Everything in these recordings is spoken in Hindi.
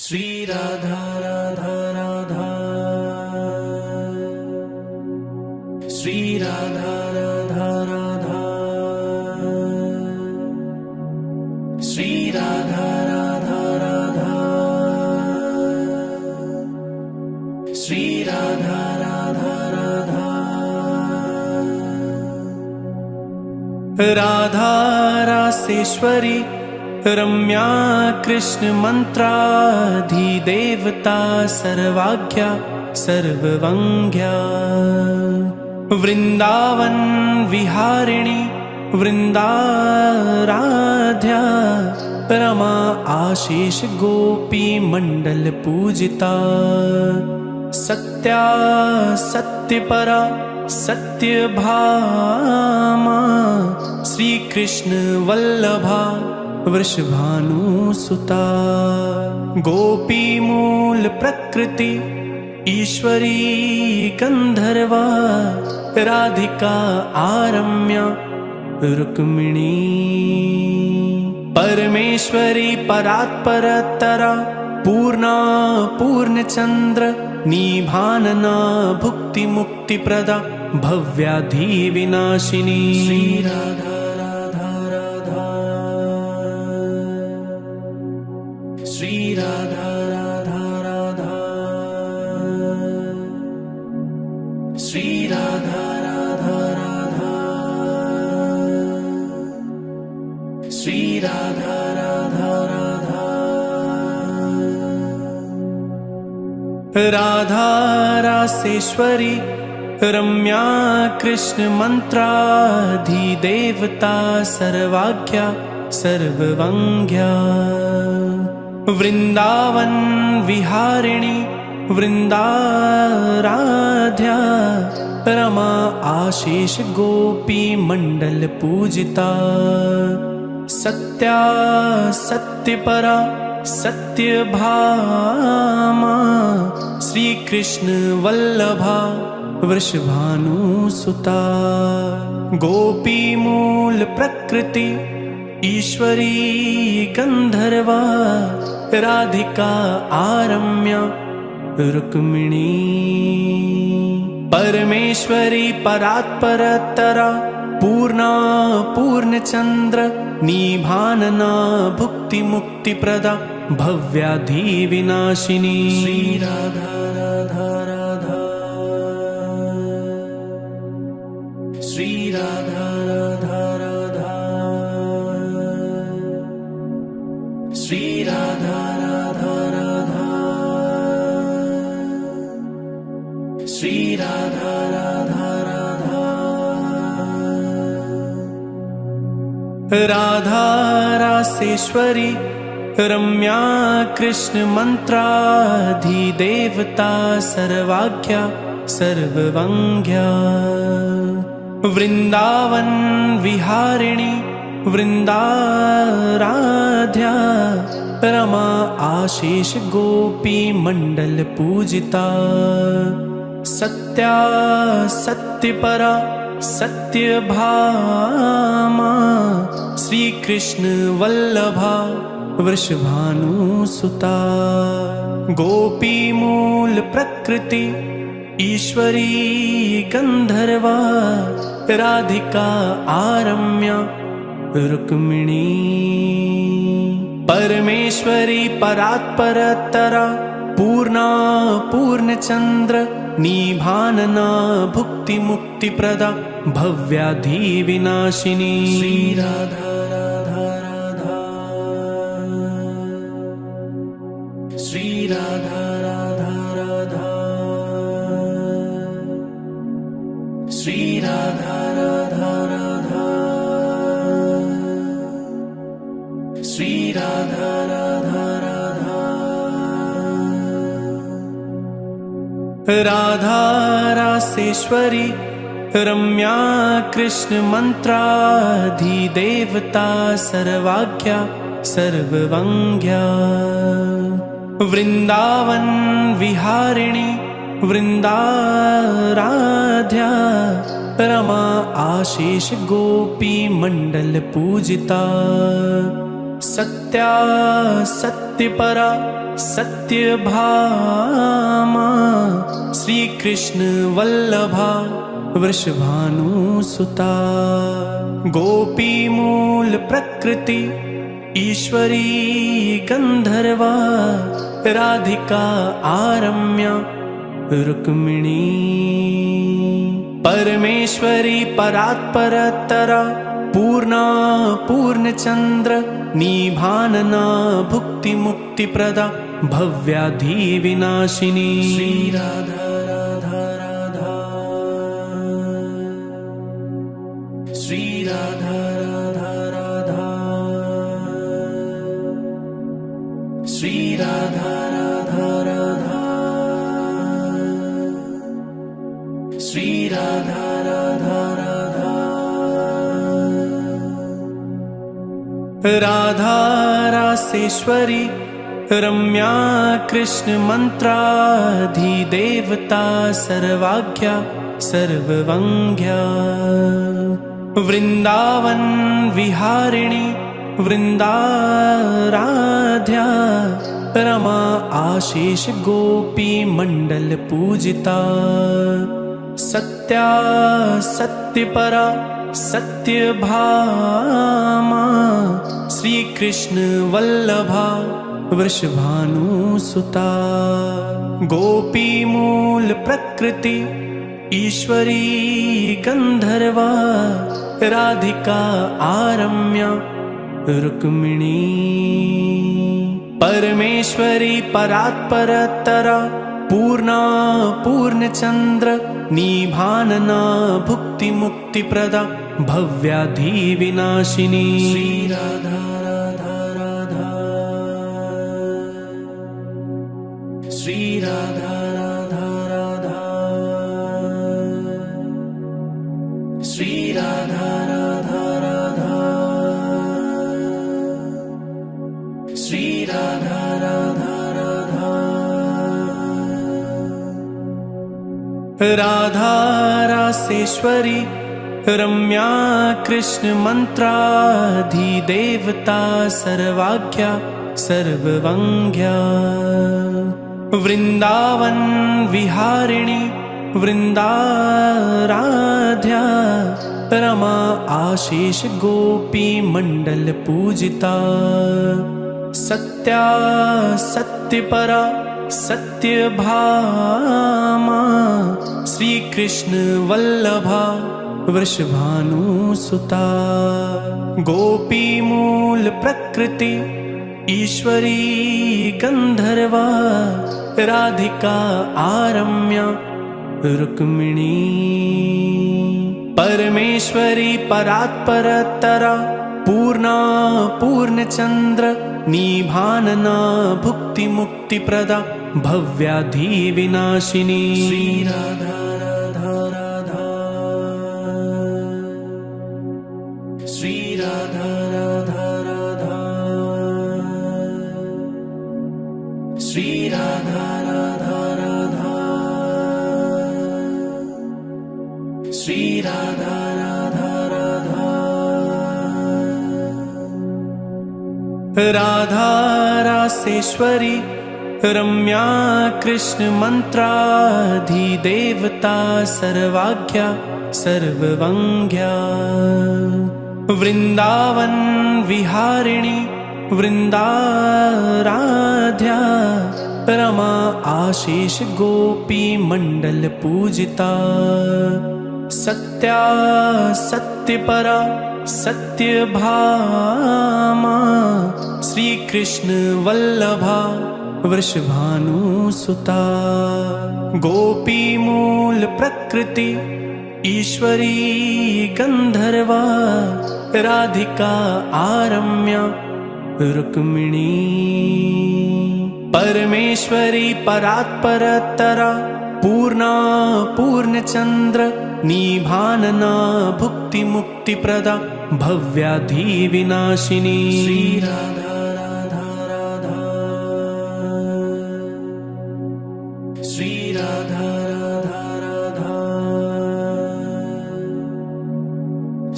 श्री राधा राधा राधा, श्री राधा राधा राधा, श्री राधा राधा राधा, श्री राधा राधा राधा। राधा रासेश्वरी रम्या कृष्ण मंत्राधिदेवता सर्वाज्ञा सर्ववंग्या, वृंदावन विहारिणी वृंदाराध्या, रमा आशीष गोपी मंडल पूजिता, सत्या सत्यपरा सत्यभामा, श्री कृष्ण वल्लभा वृषभानुसुता, गोपी मूल प्रकृति ईश्वरी गंधर्वा, राधिका आरम्या रुक्मिणी, परमेश्वरी परात्परतरा पूर्णा पूर्णचंद्र, निभानना भुक्ति मुक्ति प्रदा भव्याधि विनाशिनी। श्री राधा राधा राधा, श्री राधा राधा राधा, श्री राधा राधा राधा, श्री राधा राधा राधा। राधा रासेश्वरी रम्या कृष्ण मंत्राधिदेवता सर्वाज्ञा सर्ववंग्या, वृंदावन विहारिणी वृंदाराध्या, रमा आशीष गोपी मंडल पूजिता, सत्या सत्यपरा सत्यभामा, श्री कृष्ण वल्लभा वृषभानुसुता, गोपी मूल प्रकृति ईश्वरी गंधर्वा, राधिका आरम्या रुक्मिणी, परमेश्वरी परात्परतरा पूर्णा पूर्णचंद्र, निभानना भुक्ति मुक्ति प्रदा भव्याधि विनाशिनी। श्री राधा राधा राधा, श्री राधा राधा राधा, श्री राधा राधा राधा, श्री राधा राधा राधा। राधा रासेश्वरी रम्या कृष्ण मंत्राधिदेवता सर्वाज्ञा सर्ववंग्या, वृंदावन विहारिणी वृंदाराध्या, रमा आशीष गोपी मंडल पूजिता, सत्या सत्यपरा सत्यभामा, श्री कृष्ण वल्लभा वृषभानुसुता, गोपी मूल प्रकृति ईश्वरी गंधर्वा, राधिका आरम्या रुक्मिणी, परमेश्वरी परात्परतरा पूर्णा पूर्णचंद्र, निभानना भुक्ति मुक्ति प्रदा भव्याधि विनाशिनी। श्री राधा राधा राधा, श्री राधा राधा राधा, श्री राधा राधा राधा, श्री राधा राधा राधा। राधा रासेश्वरी रम्या कृष्ण मंत्राधिदेवता सर्वाज्ञा सर्ववंग्या, वृंदावन विहारिणी वृंदाराध्या, रमा आशीष गोपी मंडल पूजिता, सत्या सत्यपरा सत्यभामा श्री कृष्ण वल्लभा वृषभानुसुता गोपी मूल प्रकृति ईश्वरी गंधर्वा राधिका आरम्या रुक्मिणी परमेश्वरी परात्परतरा पूर्णा पूर्णचंद्र निभानना भुक्ति मुक्ति प्रदा भव्याधि विनाशिनी श्री राधा राधा राधा श्री राधा राधा राधा श्री राधा राधा राधा श्री राधा राधा राधा राधा रासेश्वरी रम्या कृष्ण मंत्राधिदेवता सर्वाज्ञा सर्ववंग्या वृंदावन विहारिणी वृंदाराध्या रमा आशीष गोपी मंडल पूजिता सत्या सत्यपरा सत्यभामा श्री कृष्ण वल्लभा वृषभानुसुता गोपी मूल प्रकृति ईश्वरी गंधर्वा राधिका आरम्या रुक्मिणी परमेश्वरी परात्परतरा पूर्णा पूर्णचंद्र निभानना भुक्ति मुक्ति प्रदा भव्याधि विनाशिनी श्री राधा राधा राधा श्री राधा राधा राधा श्री राधा राधा राधा श्री राधा राधा राधा राधा रासेश्वरी रम्या कृष्ण मंत्राधिदेवता सर्वाज्ञा सर्ववंग्या वृंदावन विहारिणी वृंदाराध्या रमा आशीष गोपी मंडल पूजिता सत्या सत्यपरा सत्यभामा श्री कृष्ण वल्लभा वृषभानुसुता गोपी मूल प्रकृति ईश्वरी गंधर्वा राधिका आरम्या रुक्मिणी परमेश्वरी परात्परतरा पूर्णा पूर्णचंद्र निभानना भुक्ति मुक्ति प्रदा भव्याधि विनाशिनी श्री राधा राधा राधा श्री राधा राधा राधा श्री राधा राधा राधा श्री राधा राधा राधा राधा रासेश्वरी रम्या कृष्ण मंत्राधिदेवता सर्वाज्ञा सर्ववंग्या वृंदावन विहारिणी वृंदाराध्या रमा आशीष गोपी मंडल पूजिता सत्या सत्यपरा सत्यभामा श्री कृष्ण वल्लभा वृषभानुसुता गोपी मूल प्रकृति ईश्वरी गंधर्वा राधिका आरम्या रुक्मिणी परमेश्वरी परात्परतरा पूर्णा पूर्णचंद्र निभानना भुक्ति मुक्ति प्रदा भव्याधि विनाशिनी श्री राधा राधा राधा श्री राधा राधा राधा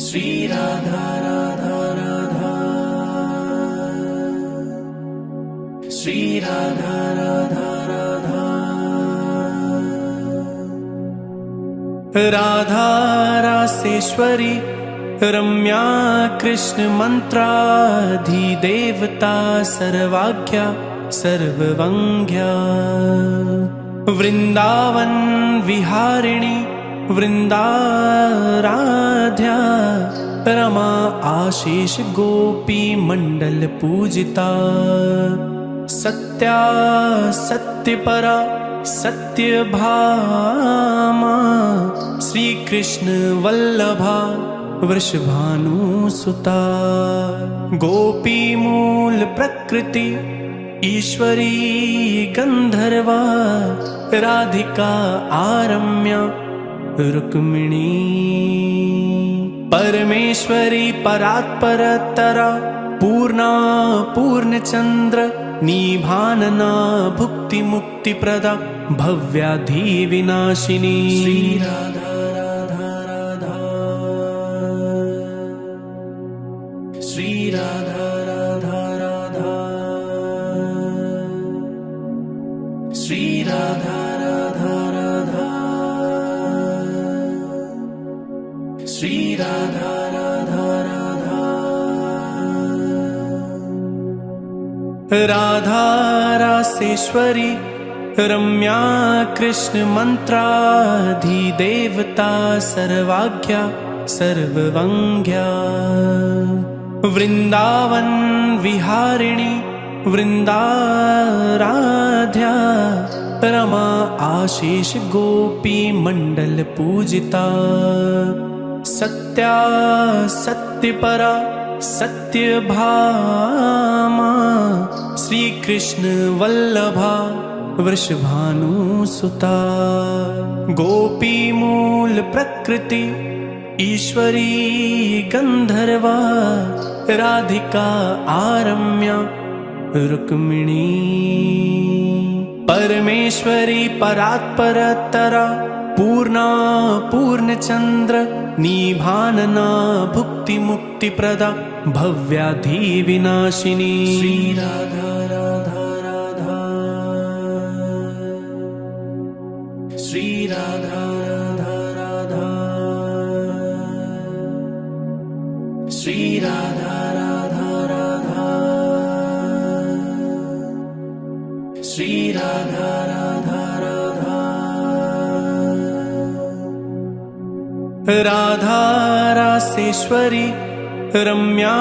श्री राधा राधा राधा श्री राधा राधा रासेश्वरी रम्या कृष्ण मंत्राधिदेवता सर्वाज्ञा सर्ववंग्या वृंदावन विहारिणी वृंदाराध्या रमा आशीष गोपी मंडल पूजिता सत्या सत्यपरा सत्यभामा श्री कृष्ण वल्लभा वृषभानुसुता गोपी मूल प्रकृति ईश्वरी गंधर्वा राधिका आरम्या रुक्मिणी परमेश्वरी परात्परतरा पूर्णा पूर्णचंद्र निभानना भुक्ति मुक्ति प्रदा भव्याधि विनाशिनी श्री राधा राधा राधा श्री राधा राधा राधा श्री राधा राधा राधा श्री राधा राधा राधा राधा रासेश्वरी रम्या कृष्ण मंत्राधिदेवता सर्वाज्ञा सर्ववंग्या वृंदावन विहारिणी वृंदाराध्या रमा आशीष गोपी मंडल पूजिता सत्या सत्यपरा सत्यभामा श्री कृष्ण वल्लभा वृषभानुसुता गोपी मूल प्रकृति ईश्वरी गंधर्वा राधिका आरम्या रुक्मिणी परमेश्वरी परात्परतरा पूर्णा पूर्णचंद्र निभानना भुक्ति मुक्ति प्रदा भव्याधि विनाशिनी श्री राधा राधा राधा श्री राधा राधा राधा श्री राधा राधा राधा श्री राधा राधा राधा राधा रासेश्वरी रम्या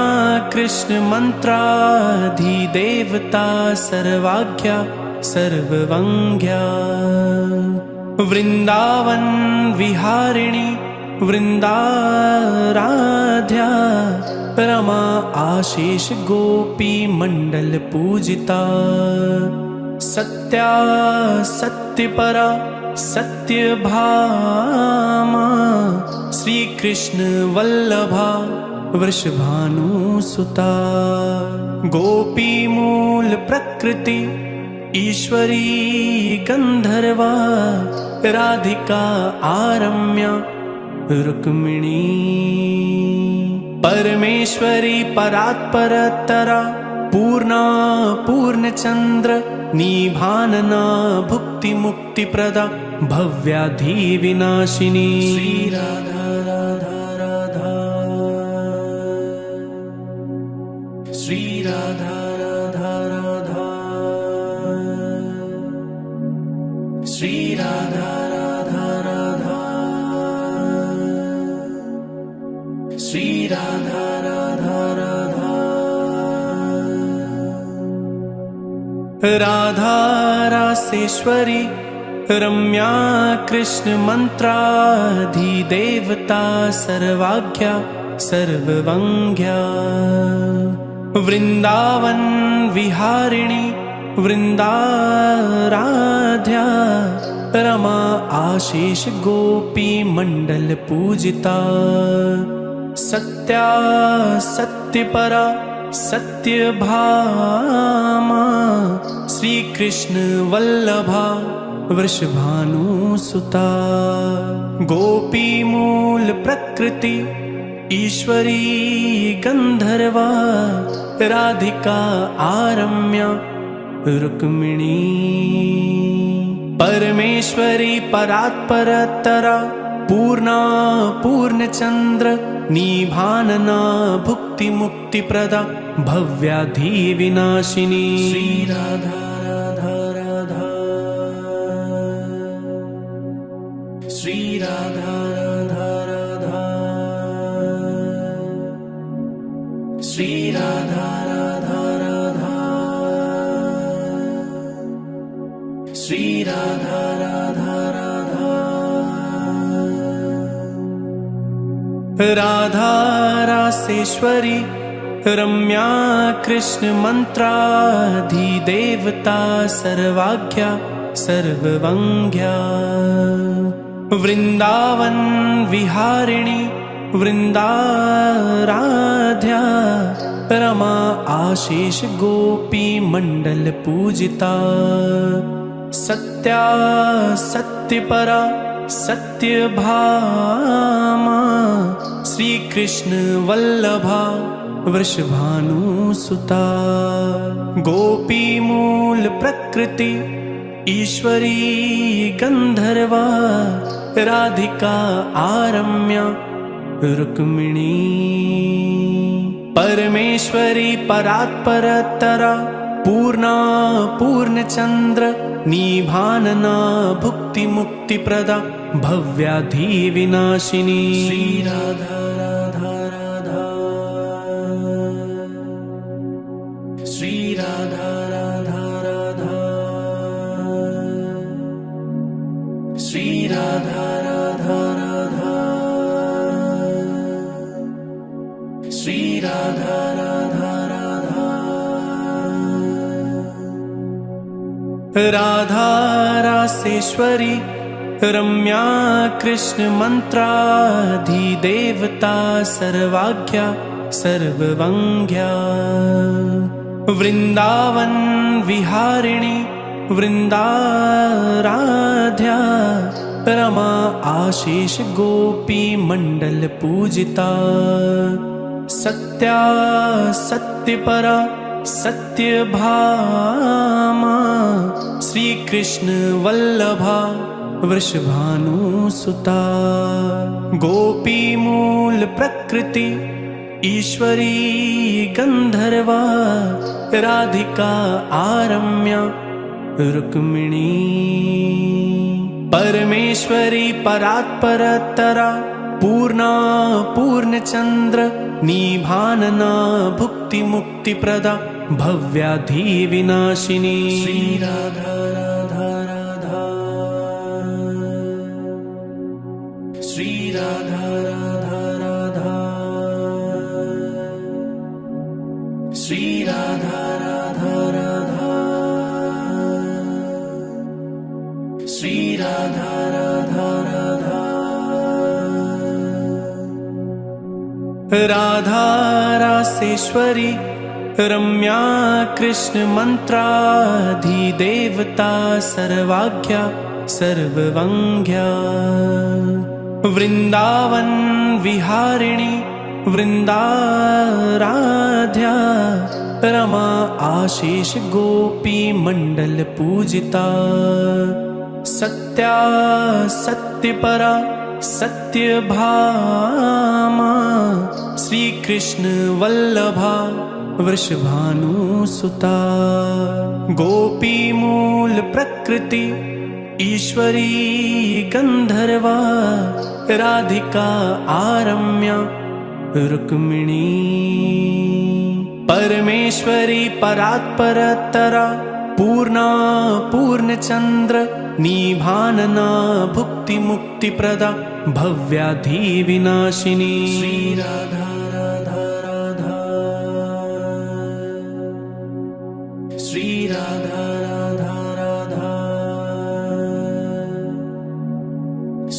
कृष्ण मंत्राधिदेवता सर्वाज्ञा सर्ववंग्या वृंदावन विहारिणी वृंदाराध्या रमा आशीष गोपी मंडल पूजिता सत्या सत्यपरा सत्यभामा श्री कृष्ण वल्लभा वृषभानुसुता गोपी मूल प्रकृति ईश्वरी गंधर्वा राधिका आरम्या रुक्मिणी परमेश्वरी परात्परतरा पूर्णा पूर्णचंद्र निभानना भुक्ति मुक्ति प्रदा भव्याधि विनाशिनी श्री राधा राधा राधा श्री राधा राधा राधा श्री राधा राधा राधा श्री राधा राधा राधा राधा रासेश्वरी रम्या कृष्ण मंत्राधिदेवता सर्वाज्ञा सर्ववंग्या वृंदावन विहारिणी वृंदाराध्या रमा आशीष गोपी मंडल पूजिता सत्या सत्यपरा सत्यभामा श्री कृष्ण वल्लभा वृषभानुसुता गोपी मूल प्रकृति ईश्वरी गंधर्वा राधिका आरम्या रुक्मिणी परमेश्वरी परात्परतरा पूर्णा पूर्णचंद्र निभानना भुक्ति मुक्ति प्रदा भव्याधि विनाशिनी श्री राधा राधा राधा श्री राधा राधा राधा श्री राधा राधा राधा श्री राधा राधा राधा राधा रासेश्वरी रम्या कृष्ण मंत्राधिदेवता सर्वाज्ञा सर्ववंग्या वृंदावन विहारिणी वृंदाराध्या रमा आशीष गोपी मंडल पूजिता सत्या सत्यपरा सत्यभामा श्री कृष्ण वल्लभा वृषभानुसुता गोपी मूल प्रकृति ईश्वरी गंधर्वा राधिका आरम्या रुक्मिणी परमेश्वरी परात्परतरा पूर्णा पूर्णचंद्र निभानना भुक्ति मुक्ति प्रदा भव्याधि विनाशिनी श्री राधा राधा राधा श्री राधा राधा राधा श्री राधा राधा राधा श्री राधा राधा राधा राधा रासेश्वरी रम्या कृष्ण मंत्राधिदेवता सर्वाज्ञा सर्ववंग्या वृंदावन विहारिणी वृंदाराध्या रमा आशीष गोपी मंडल पूजिता सत्या सत्यपरा सत्यभामा श्री कृष्ण वल्लभा वृषभानुसुता गोपी मूल प्रकृति ईश्वरी गंधर्वा राधिका आरम्या रुक्मिणी परमेश्वरी परात्परतरा पूर्णा पूर्णचंद्र निभानना भुक्ति मुक्ति प्रदा भव्याधि विनाशिनी श्री राधा राधा राधा श्री राधा राधा राधा श्री राधा राधा राधा श्री राधा राधा राधा राधा रासेश्वरी रम्या कृष्ण मंत्राधिदेवता सर्वाज्ञा सर्ववंग्या वृंदावन विहारिणी वृंदाराध्या रमा आशीष गोपी मंडल पूजिता सत्या सत्यपरा सत्यभामा श्री कृष्ण वल्लभा वृषभानुसुता गोपी मूल प्रकृति ईश्वरी गंधर्वा राधिका आरम्या रुक्मिणी परमेश्वरी परात्परतरा पूर्णा पूर्णचंद्र निभानना भुक्ति मुक्ति प्रदा भव्याधि विनाशिनी श्री राधा राधा राधा श्री राधा राधा राधा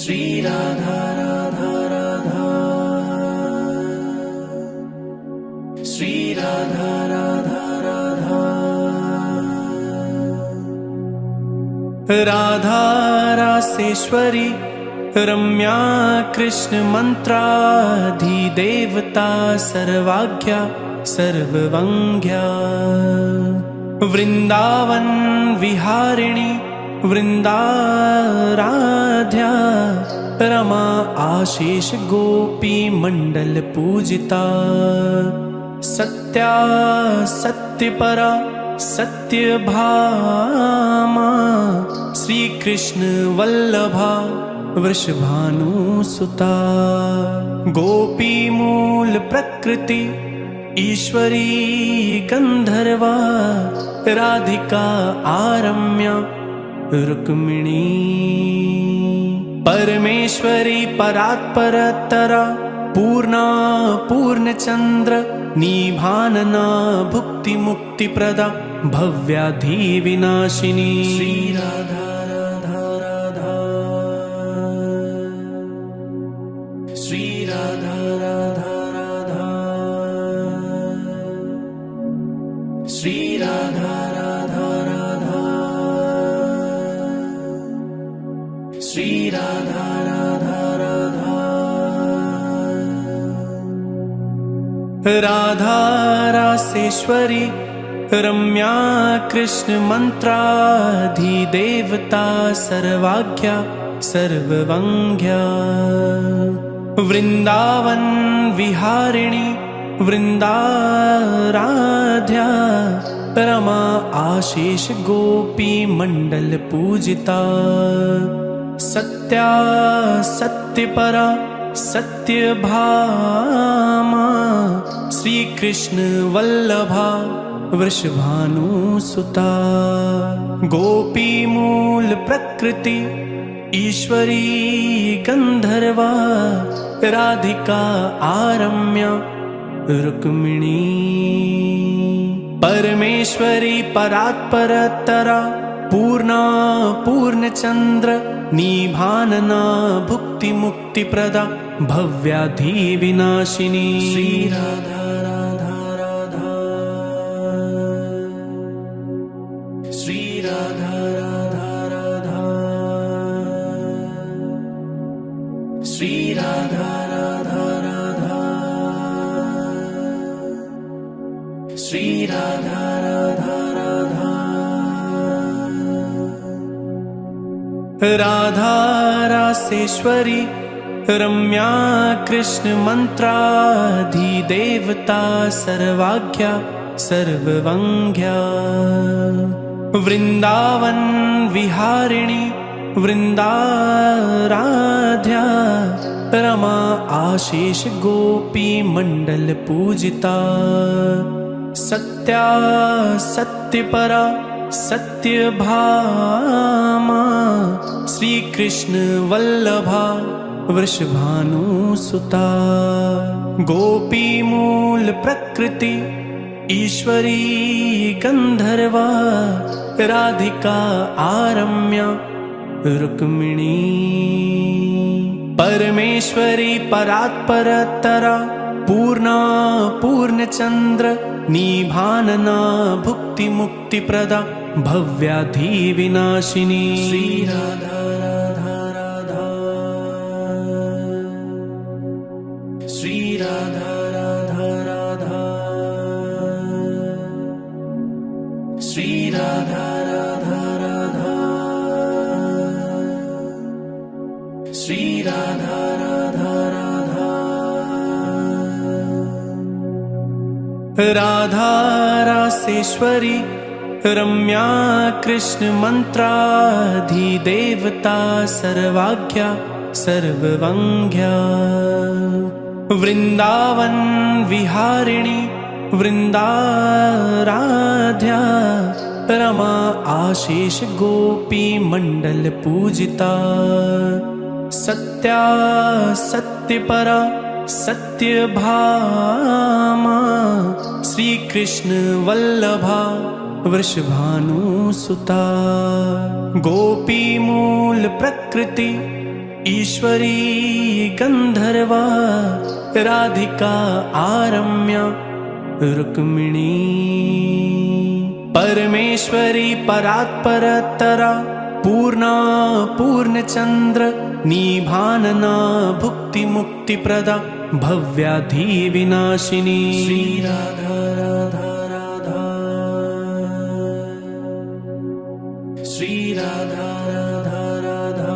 श्री राधा राधा राधा श्री राधा राधा राधा राधा रासेश्वरी रम्या कृष्ण मंत्राधिदेवता सर्वाज्ञा सर्ववंग्या वृंदावन विहारिणी वृंदाराध्या रमा आशीष गोपी मंडल पूजिता। सत्या सत्यपरा सत्यभामा श्री कृष्ण वल्लभा वृषभानुसुता। गोपी मूल प्रकृति ईश्वरी गंधर्वा राधिका आरम्या रुक्मिणी। परमेश्वरी परात्परतरा पूर्णा पूर्णचंद्र निभानना भुक्ति मुक्ति प्रदा भव्याधि विनाशिनी। श्री राधा राधा राधा श्री राधा राधा राधा श्री राधा राधा राधा श्री राधा राधा राधा। राधा रासेश्वरी रम्या कृष्ण मंत्राधिदेवता सर्वाज्ञा सर्ववंग्या। वृंदावन विहारिणी वृंदाराध्या रमा आशीष गोपी मंडल पूजिता। सत्या सत्यपरा सत्यभामा श्री कृष्ण वल्लभा वृषभानुसुता। गोपी मूल प्रकृति ईश्वरी गंधर्वा राधिका आरम्या रुक्मिणी। परमेश्वरी परात्परतरा पूर्णा पूर्णचंद्र निभानना भुक्ति मुक्ति प्रदा भव्याधि विनाशिनी। श्री राधा राधा राधा श्री राधा राधा राधा श्री राधा राधा राधा श्री राधा राधा राधा। राधा रासेश्वरी रम्या कृष्ण मंत्राधिदेवता सर्वाज्ञा सर्ववंग्या। वृंदावन विहारिणी वृंदाराध्या रमा आशीष गोपी मंडल पूजिता। सत्या सत्यपरा सत्यभामा श्री कृष्ण वल्लभा वृषभानुसुता। गोपी मूल प्रकृति ईश्वरी गंधर्वा राधिका आरम्या रुक्मिणी। परमेश्वरी परात्परतरा पूर्णा पूर्णचंद्र निभानना भुक्ति मुक्ति प्रदा भव्याधि विनाशिनी। श्री राधा राधा राधा श्री राधा राधा राधा श्री राधा राधा राधा श्री राधा राधा राधा। राधा रासेश्वरी रम्या कृष्ण मंत्राधिदेवता सर्वाज्ञा सर्ववंग्या। वृंदावन विहारिणी वृंदाराध्या रमा आशीष गोपी मंडल पूजिता। सत्या सत्यपरा सत्यभामा श्री कृष्ण वल्लभा वृषभानुसुता। गोपी मूल प्रकृति ईश्वरी गंधर्वा राधिका आरम्या रुक्मिणी। परमेश्वरी परात्परतरा पूर्णा पूर्णचंद्र निभानना भुक्ति मुक्ति प्रदा भव्याधि विनाशिनी। श्री राधा राधा राधा श्री राधा राधा राधा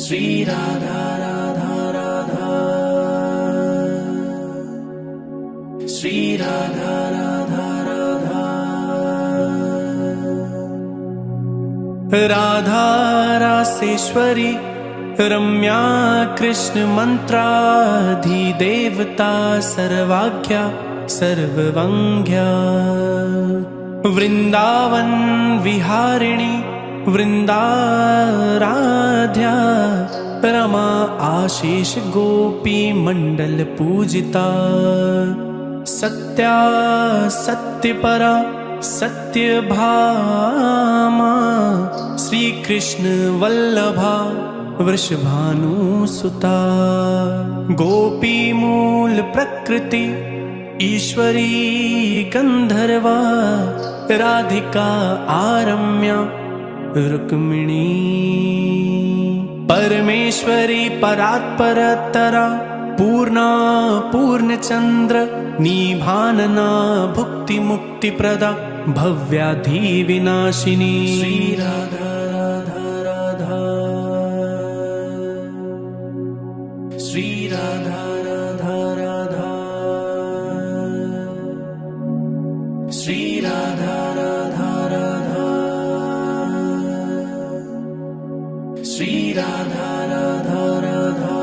श्री राधा राधा राधा, श्री राधा राधा राधा। राधा रासेश्वरी रम्या कृष्ण मंत्राधिदेवता सर्वाज्ञा सर्ववंग्या, वृंदावन विहारिणी वृंदाराध्या, रमा आशीष गोपी मंडल पूजिता, सत्या सत्यपरा सत्यभामा, श्री कृष्ण वल्लभा वृषभानुसुता, गोपी मूल प्रकृति ईश्वरी गंधर्वा, राधिका आरम्या रुक्मिणी, परमेश्वरी परात्परतरा, पूर्णा पूर्णचंद्र निभानना, भुक्ति मुक्ति प्रदा, भव्याधि विनाशिनी, श्री राधा राधा राधा, श्री राधा राधा राधा, श्री राधा राधा राधा, श्री राधा राधा राधा।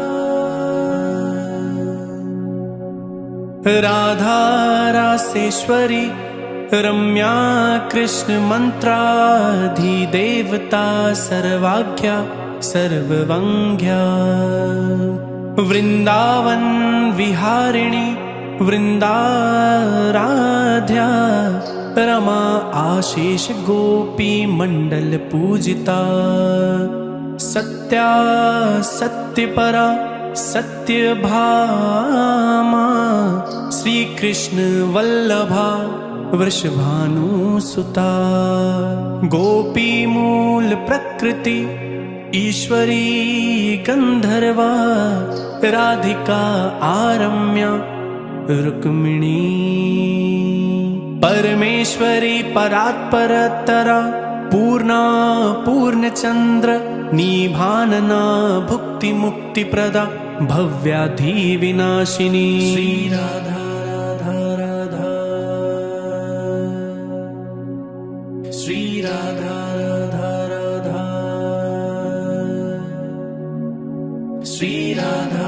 राधा रासेश्वरी रम्या कृष्ण मंत्राधिदेवता सर्वाज्ञा सर्ववंग्या, वृंदावन विहारिणी वृंदाराध्या, रमा आशीष गोपी मंडल पूजिता, सत्या सत्यपरा सत्यभामा, श्री कृष्ण वल्लभा वृषभानुसुता, गोपी मूल प्रकृति ईश्वरी गंधर्वा, राधिका आरम्या रुक्मिणी, परमेश्वरी परात्परतरा, पूर्णा पूर्णचंद्र निभानना, भुक्ति मुक्ति प्रदा, भव्याधि विनाशिनी, श्री राधा राधा राधा, श्री राधा राधा राधा, श्री राधा